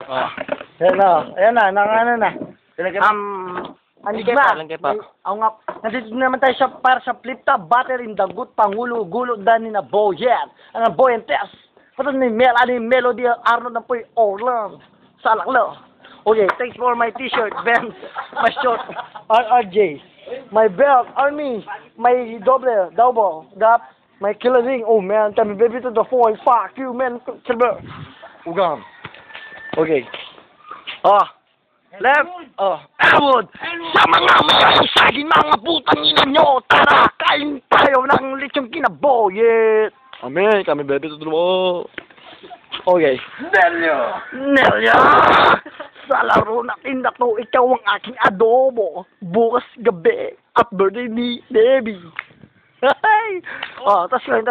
Oh. Yan na. Ayan na. Ano na. Anigma. Ako nga. Nandito naman tayo para sa flip top battery in dagut pangulo-gulo dani na Boyan. Ang Boyan test. Pati ni Melody Arnold na po yung Orlan. Salaklo. Okay, thanks for my t-shirt, Ben. My short, RRJ. My belt, Army. My double, gap. My killer ring. Oh man, tell me baby to the phone. Fuck you, man. Silver. Ugam. Okay. Left. Elwood. Sa mga saging mga putang ina nyo. Tara, kain tayo ng lechong kinaboyet. Amen, kami baby to mo. Okay. Nelyo! Sa laro natin na to, ikaw ang aking adobo. Bukas gabi at birthday ni Debbie. Hey! Tas lang.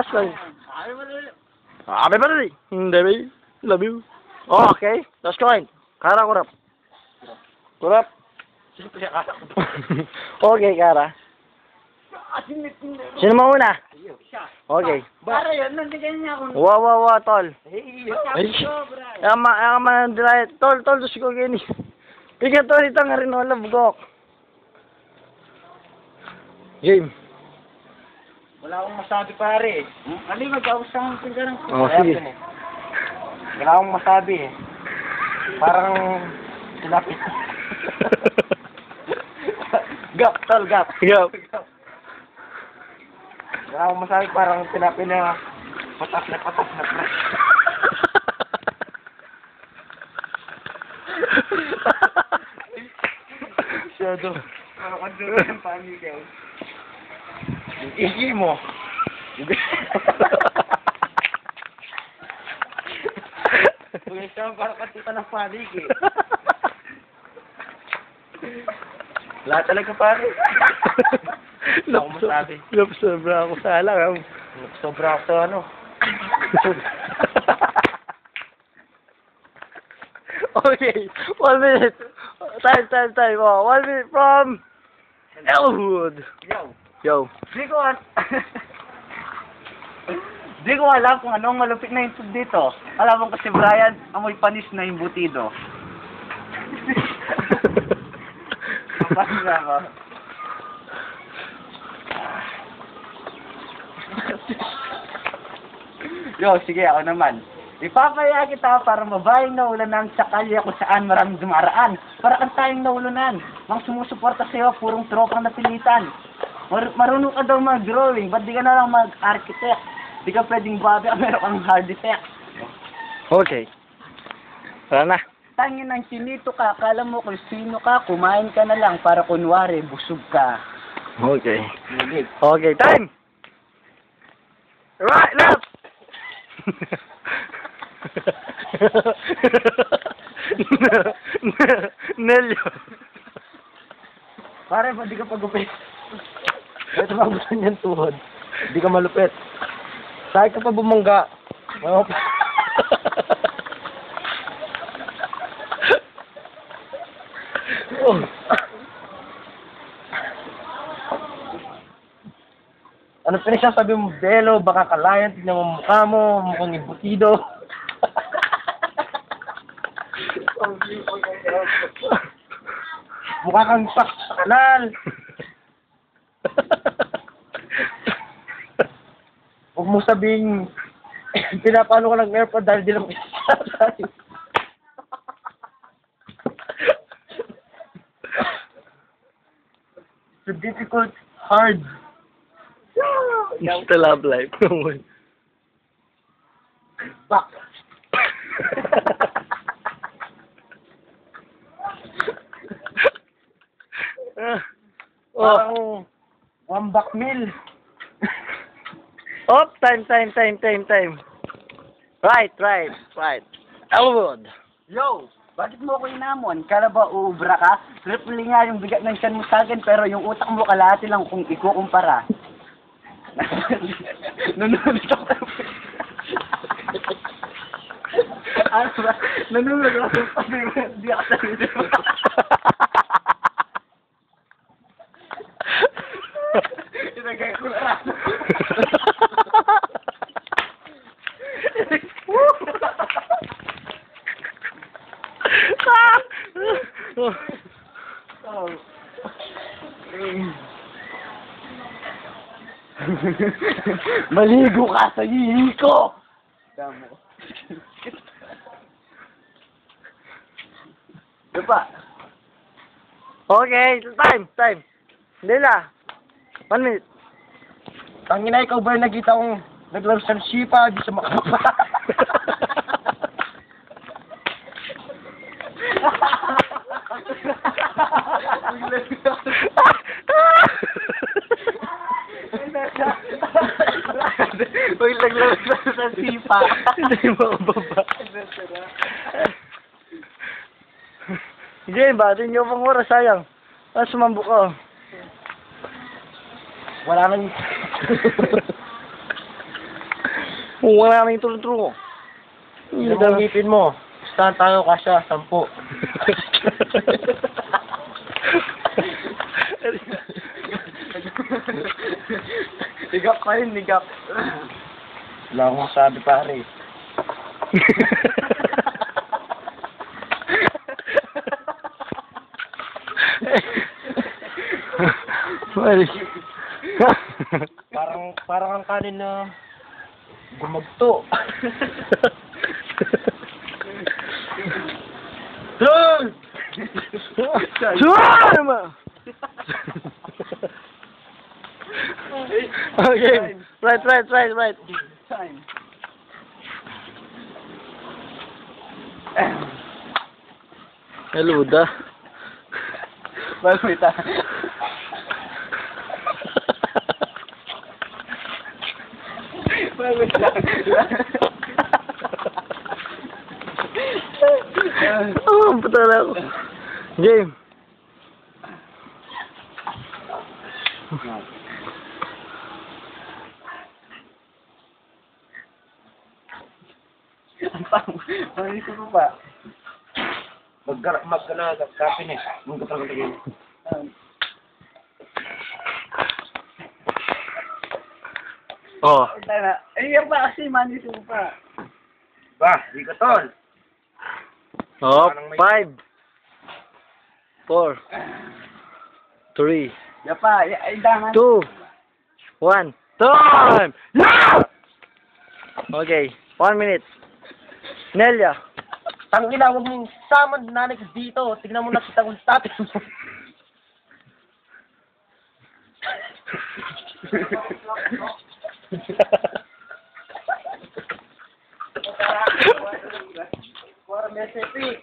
Happy birthday, Debbie. Love you. Okay, tas lang. Kara, kurap. Okay, Kara. Sino mauna? Okay. Para yun, nandiyan niya ako. Wow, tol. Ay, Tol, dos ko gini. Pika tol, ito nga rin wala bugok. Game. wala akong masabi pare. Ano yung mag-ausahan ko dyan? Sige. Wala akong masabi eh. Parang sinapit. Gap. Wala akong masabi, parang sinabi na patas na press. Shadow. Parang kanduro ng panig eh. Igi mo. Pagay siya, parang katita ng panig eh. Wala talaga pare. Wala akong masabi. Sobra ako sa alam. Sobra ako sa ano. Okay, 1 minute. Time. 1 minute from Elwood. Yo. Di ko alam kung anong malupit na yung dito. Alam mo kasi Brian, amoy panis na yung butido. Paano na ba? Yo, sige ako naman. Ipapaya kita para mabayang naulanan sa kalye kung saan maraming dumaraan. Para kang tayong naulunan. Mang sumusuporta sa'yo, purong tropang napilitan. Marunong ka daw mag-drawing, ba't di ka na lang mag-architect? Di ka pwedeng babi, meron kang hard effect. Okay. Tara na. Tangin ng sinito ka, akala mo kung sino ka, kumain ka na lang para kunwari, busog ka. Okay. Okay, time! Right, left! Nelyo. Pare, ba't di ka pagupit? Ito mabusan yung tuhod. Di ka malupit. Saan ka pa bumangga? Oh. Ano pinagsasabi mo, Belo? Baka kalayan, tignan mo mukha mo, mukhang ibutido. Mukha kang pak sa kanal. Huwag mo sabing pinapalo ka ng airpod dahil di lang pinagsasabi. It's difficult, hard. It's the love life. Pak. Parang wambak meal. Time. Right. Elwood. Yo, bakit mo ako inamon? Kala ba uubra ka? Triple nga yung bigat ng tiyan mo sa akin, pero yung utak mo kalahati lang kung ikukumpara. Nanonood ako. Ano ba? Nanonood ako. Hindi ako sa video. Inagay ko na. Maligo ka sa hihi ko! Damo. Diba? Okay, time. Hindi na. 1 minute. Tangina, ikaw ba yung nakita kong naglaro sa Shipa, di sa makapapa? Uy, naglaro sa Shipa. Hindi mo ako baba. Game, batin niyo pang oras, sayang. Sumambok ka. Wala nang... Wala nang tulong-tulong ko. Yung ngipin mo. Saan tayo kasya? 10. Ligap pa rin, ligap. Wala akong masabi, pare. Parang ang kanin na gumagto. Sir! Okay, right. Time. Hello, da. Wait. Oh, puta na ako. Game. Ang ito pa. Magkala kape ni. Magkatanggalin. Oh. Yan ba kasi manis mo pa. Ba, di ka tol. Oh, 5 4 3 Yan pa, ay daman. 2 1 time! Yeah! Okay, 1 minute. Nelia. Tangina, huwag mong saman nanik dito. Tignan mo na kita kung status mo. Para mesepi.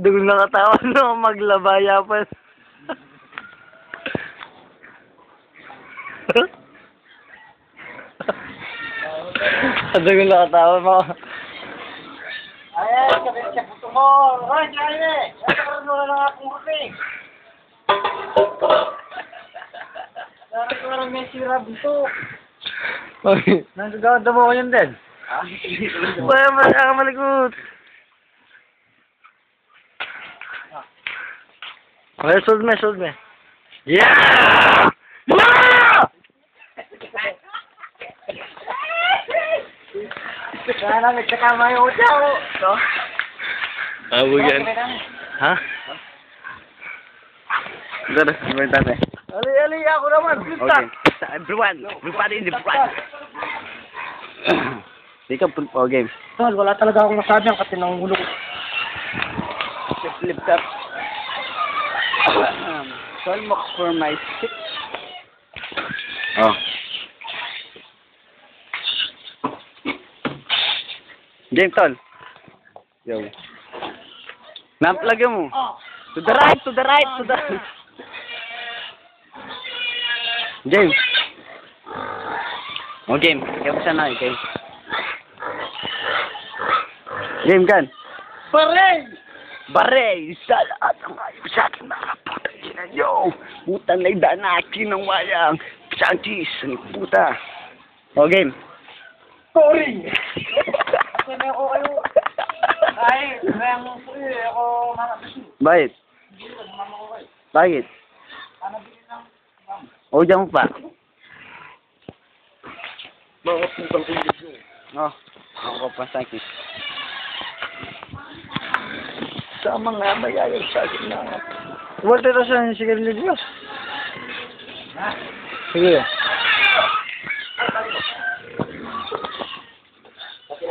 Dugung nakatawa no, maglabaya pa. Dugung nakatawa mo. Ay, kapit siya puto mo. Ay, Jaime! Nakaroon mo na ng akong haping. Nakaroon may sira buto. Okay. Nagagawad mo ko yun din. Wala ka malikot. Okay, sold me. Yeah! Yeah! Kaya namin, kakama yung utyaw. No? Abugan. Ha? Dada, bertate. Ali, ako naman. Okay. Everyone, everybody in the front. Di ka football game. Tol, wala talaga akong masabi ang kasi ng ulo ko. Flip top. Tol, mock for my stick. Oh. Game, Tol. Yo. Naplag mo. To the right. Game. Oh, game. Kaya pa sana, game. Game kan? Bareng! Sa lahat ng ayaw sa akin mga putang ina nyo! Putang naidaan natin ng wayang! Santis! Ano puta? O, game. Sorry! Kasi ako kayo... Ay, kaya mo po ako... Bakit? Bakit? O, diyan mo pa. Mga putang kulit yun. Oh, ako pa sa akin. Sa mga mayayag sa akin na. Walter na siya, sige rin Diyos. Sige. Kasi